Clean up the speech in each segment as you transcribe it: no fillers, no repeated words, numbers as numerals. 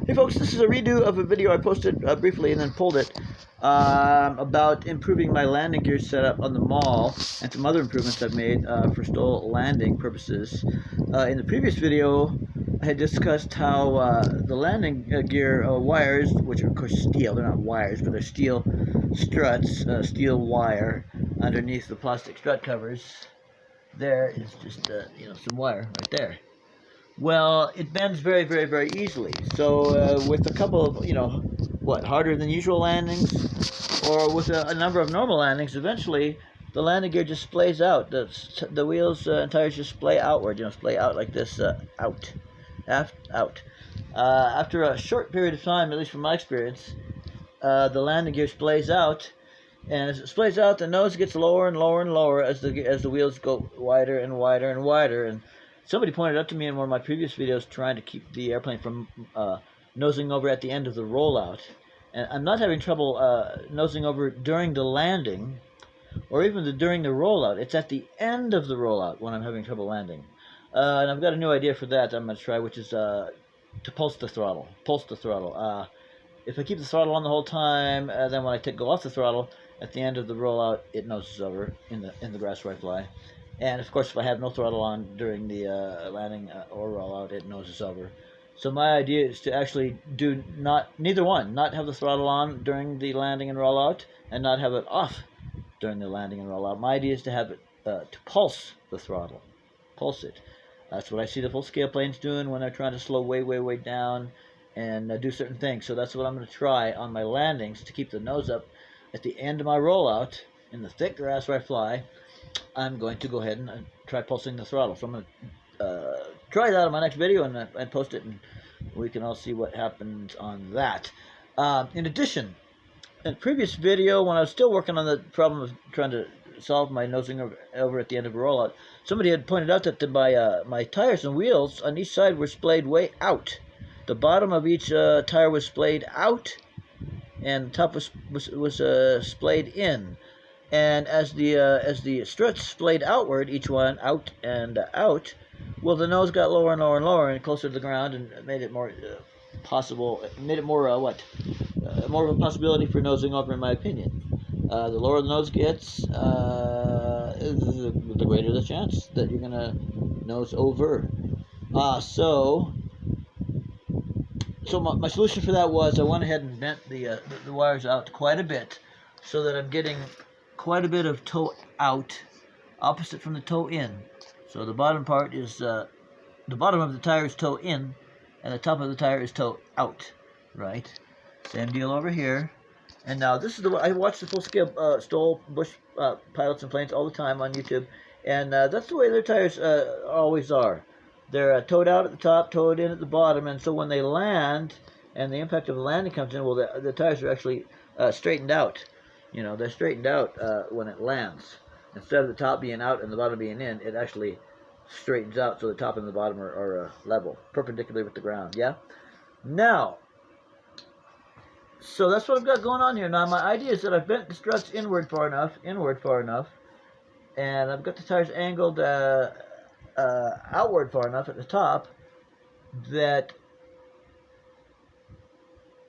Hey folks, this is a redo of a video I posted briefly and then pulled it about improving my landing gear setup on the Maule and some other improvements I've made for STOL landing purposes. In the previous video, I had discussed how the landing gear wires, which are of course steel, they're not wires, but they're steel struts, steel wire underneath the plastic strut covers. There is just some wire right there. Well, it bends very, very, very easily. So with a couple of, harder than usual landings, or with a number of normal landings, eventually the landing gear just splays out. The wheels and tires just splay outward, splay out like this, out. After a short period of time, at least from my experience, the landing gear splays out. And as it splays out, the nose gets lower and lower and lower as the wheels go wider and wider and wider. And somebody pointed out to me in one of my previous videos trying to keep the airplane from nosing over at the end of the rollout. And I'm not having trouble nosing over during the landing or even during the rollout. It's at the end of the rollout when I'm having trouble landing. And I've got a new idea for that I'm going to try, which is to pulse the throttle. If I keep the throttle on the whole time, then when I go off the throttle, at the end of the rollout, it noses over in the grass where I fly. And of course, if I have no throttle on during the landing or rollout, it noses over. So my idea is to actually do neither one, not have the throttle on during the landing and rollout, and not have it off during the landing and rollout. My idea is to have it to pulse the throttle, pulse it. That's what I see the full-scale planes doing when they're trying to slow way, way, way down and do certain things. So that's what I'm going to try on my landings to keep the nose up. At the end of my rollout, in the thick grass where I fly, I'm going to go ahead and try pulsing the throttle. So I'm going to try that in my next video and post it, and we can all see what happens on that. In addition, in a previous video, when I was still working on the problem of trying to solve my nosing over at the end of a rollout, somebody had pointed out that my tires and wheels on each side were splayed way out. The bottom of each tire was splayed out, and the top was splayed in. And as the struts splayed outward, each one out and out, well, the nose got lower and lower and lower and closer to the ground, and it made it more possible. It made it more more of a possibility for nosing over, in my opinion. The lower the nose gets, the greater the chance that you're gonna nose over. So my solution for that was I went ahead and bent the wires out quite a bit, so that I'm getting quite a bit of toe out, opposite from the toe in. So the bottom part is the bottom of the tire is toe in, and the top of the tire is toe out. Right? Same deal over here. And now this is I watch the full-scale STOL bush pilots and planes all the time on YouTube, and that's the way their tires always are. They're towed out at the top, towed in at the bottom, and so when they land and the impact of the landing comes in, well, the tires are actually straightened out. They're straightened out when it lands. Instead of the top being out and the bottom being in, it actually straightens out so the top and the bottom are level, perpendicular with the ground. Yeah? Now, so that's what I've got going on here. Now, my idea is that I've bent the struts inward far enough, and I've got the tires angled outward far enough at the top that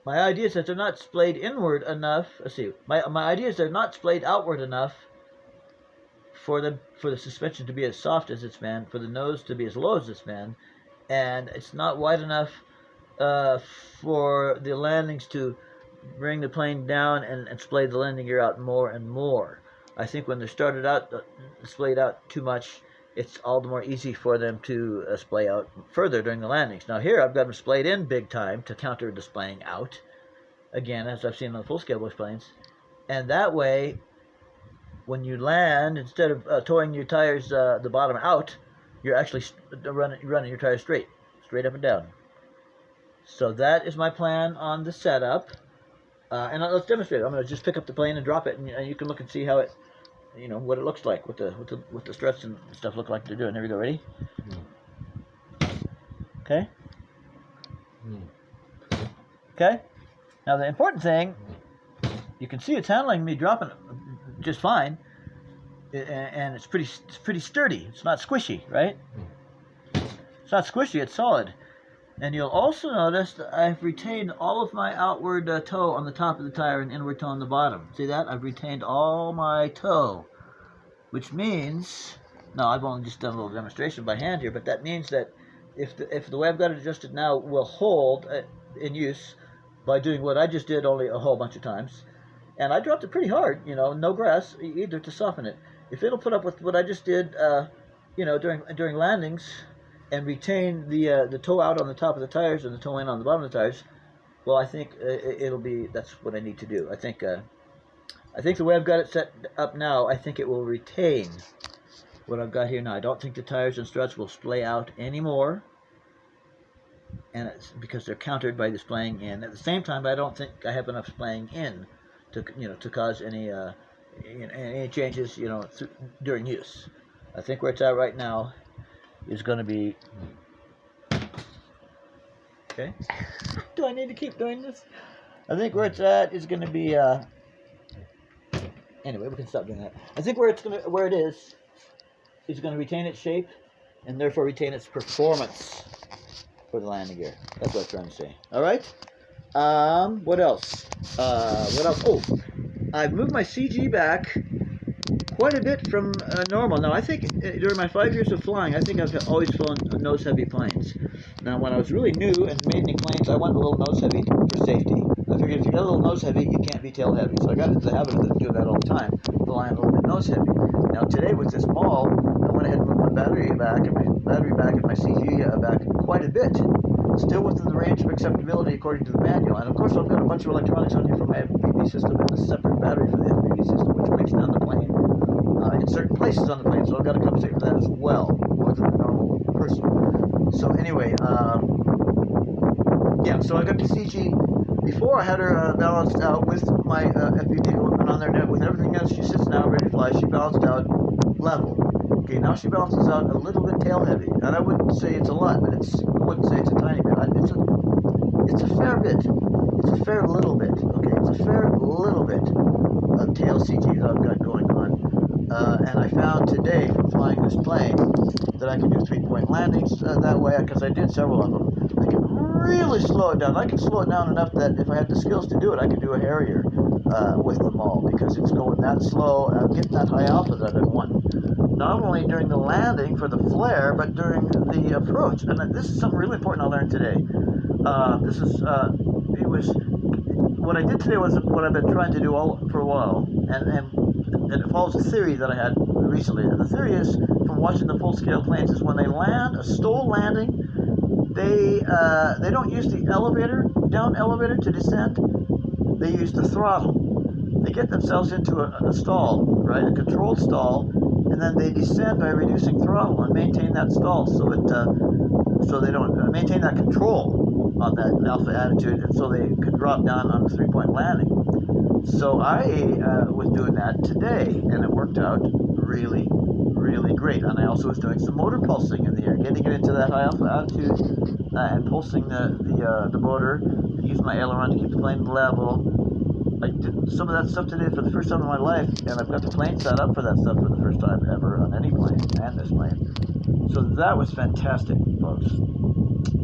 my idea is that they're not splayed inward enough. Let's see. My idea is they're not splayed outward enough for the suspension to be as soft as it's been, for the nose to be as low as it's been, and it's not wide enough for the landings to bring the plane down and splay the landing gear out more and more. I think when they're started out, splayed out too much, it's all the more easy for them to splay out further during the landings. Now here I've got them splayed in big time to counter the splaying out, again, as I've seen on the full-scale bush planes. And that way, when you land, instead of towing your tires the bottom out, you're actually running your tires straight up and down. So that is my plan on the setup. And let's demonstrate it. I'm going to just pick up the plane and drop it, and you can look and see how it, what it looks like, what the struts and stuff look like they're doing. There we go. Ready? Okay. Okay. Now the important thing, you can see it's handling me dropping it just fine, and it's pretty sturdy. It's not squishy, right? It's not squishy. It's solid. And you'll also notice that I've retained all of my outward toe on the top of the tire and inward toe on the bottom. See that? I've retained all my toe, which means, now I've only just done a little demonstration by hand here, but that means that if the way I've got it adjusted now will hold in use by doing what I just did only a whole bunch of times, and I dropped it pretty hard, no grass either to soften it. If it'll put up with what I just did, during landings, and retain the toe out on the top of the tires and the toe in on the bottom of the tires, well, I think that's what I need to do. I think the way I've got it set up now, I think it will retain what I've got here now. I don't think the tires and struts will splay out anymore, and it's because they're countered by the splaying in. At the same time, I don't think I have enough splaying in to cause any changes during use. I think where it's at right now is going to be okay. Do I need to keep doing this? I think where it's at is going to be anyway, we can stop doing that. I think where it is going to retain its shape and therefore retain its performance for the landing gear. That's what I'm trying to say. All right. What else? Oh, I've moved my CG back quite a bit from normal. Now, I think during my 5 years of flying, I think I've always flown nose-heavy planes. Now, when I was really new and maiden planes, I went a little nose-heavy for safety. I figured if you got a little nose-heavy, you can't be tail-heavy. So I got into the habit of doing that all the time, flying a little bit nose-heavy. Now, today with this Maule, I went ahead and moved my battery back and my CG back quite a bit. Still within the range of acceptability according to the manual. And of course, I've got a bunch of electronics on here for my FPV system and a separate battery for the FPV system, which weighs down the plane in certain places on the plane. So I've got to compensate for that as well, more than a normal person. So anyway, so I got the CG. Before I had her balanced out with my FPV equipment on there, with everything else. She sits now ready to fly. She balanced out level. Okay, now she balances out a little bit tail heavy, and I wouldn't say it's a lot, but I wouldn't say it's a tiny bit. It's a fair bit. It's a fair little bit. Okay, it's a fair little bit of tail CG that I've got going on. And I found today from flying this plane that I can do 3-point landings that way, because I did several of them. I can really slow it down. I can slow it down enough that if I had the skills to do it, I could do a Harrier with the Maule, because it's going that slow, getting that high alpha that I've been wanting. Not only during the landing for the flare, but during the approach. And this is something really important I learned today. What I did today was what I've been trying to do for a while, and it follows a theory that I had recently. And the theory is, from watching the full-scale planes, is when they land a stall landing, they don't use the down elevator to descend. They use the throttle. They get themselves into a stall, right, a controlled stall, and then they descend by reducing throttle and maintain that stall, so they don't maintain that control on that alpha attitude, and so they could drop down on a 3-point landing. So I was doing that today, and it worked out really, really great. And I also was doing some motor pulsing in the air, getting it into that high alpha attitude, and pulsing the motor, and using my aileron to keep the plane level. I did some of that stuff today for the first time in my life, and I've got the plane set up for that stuff for the first time ever on any plane, and this plane. So that was fantastic, folks.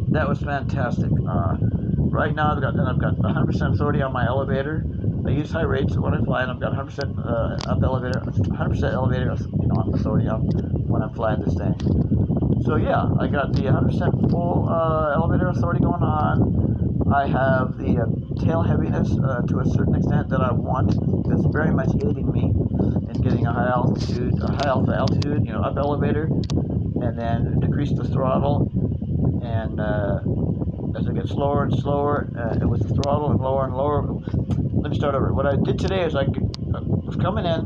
That was fantastic. Right now I've got 100% authority on my elevator. I use high rates when I fly, and I've got 100% up elevator, 100% elevator, authority on when I'm flying this thing. So yeah, I got the 100% full elevator authority going on. I have the tail heaviness to a certain extent that I want. That's very much aiding me in getting a high alpha altitude, up elevator, and then decrease the throttle. And as I get slower and slower with the throttle, and lower. Let me start over. What I did today is I was coming in.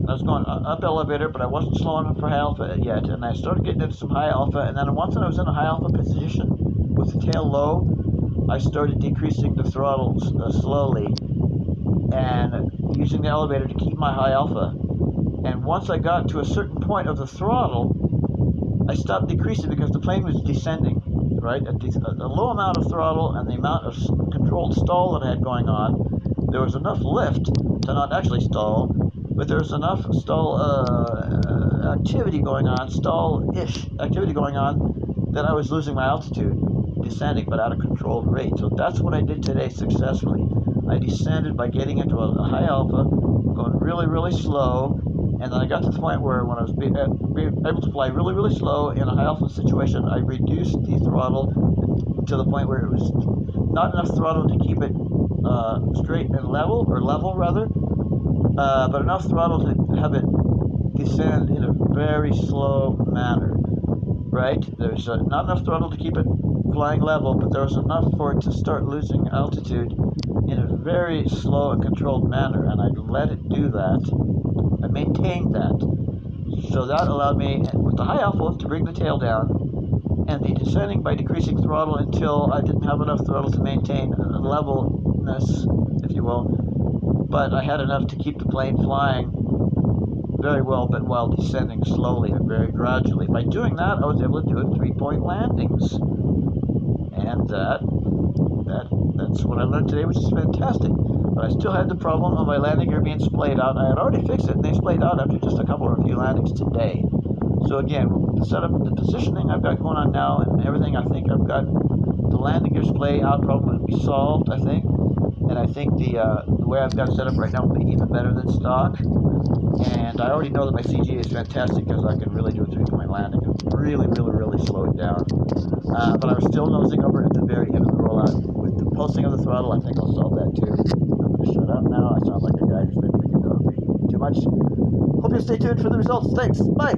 I was going up elevator, but I wasn't slow enough for high alpha yet. And I started getting into some high alpha, and then once I was in a high alpha position with the tail low, I started decreasing the throttle slowly and using the elevator to keep my high alpha. And once I got to a certain point of the throttle, I stopped decreasing because the plane was descending, right? At the low amount of throttle and the amount of controlled stall that I had going on, there was enough lift to not actually stall, but there was enough activity going on, stall-ish activity going on, that I was losing my altitude descending, but at a controlled rate. So that's what I did today successfully. I descended by getting into a high alpha, going really, really slow, and then I got to the point where when I was able to fly really, really slow in a high alpha situation, I reduced the throttle to the point where it was not enough throttle to keep it straight and level, or level rather, but enough throttle to have it descend in a very slow manner, right? There's not enough throttle to keep it flying level, but there was enough for it to start losing altitude in a very slow and controlled manner, and I let it do that. I maintained that. So that allowed me, with the high alpha, to bring the tail down, and the descending by decreasing throttle until I didn't have enough throttle to maintain a levelness, if you will, but I had enough to keep the plane flying very well, but while descending slowly and very gradually. By doing that, I was able to do it 3-point landings, and that's what I learned today, which is fantastic. But I still had the problem of my landing gear being splayed out. I had already fixed it, and they splayed out after just a couple or a few landings today. So again, the setup, the positioning I've got going on now, and everything, I think I've got the landing gear splay out problem will be solved, I think. And I think the way I've got it set up right now will be even better than stock. And I already know that my CGA is fantastic because I can really do a 3-point landing and really, really, really slow it down. But I'm still nosing over at the very end of the rollout. With the pulsing of the throttle, I think I'll solve that too. I'm going to shut up now. I sound like a guy who's been drinking coffee too much. Hope you'll stay tuned for the results. Thanks. Bye.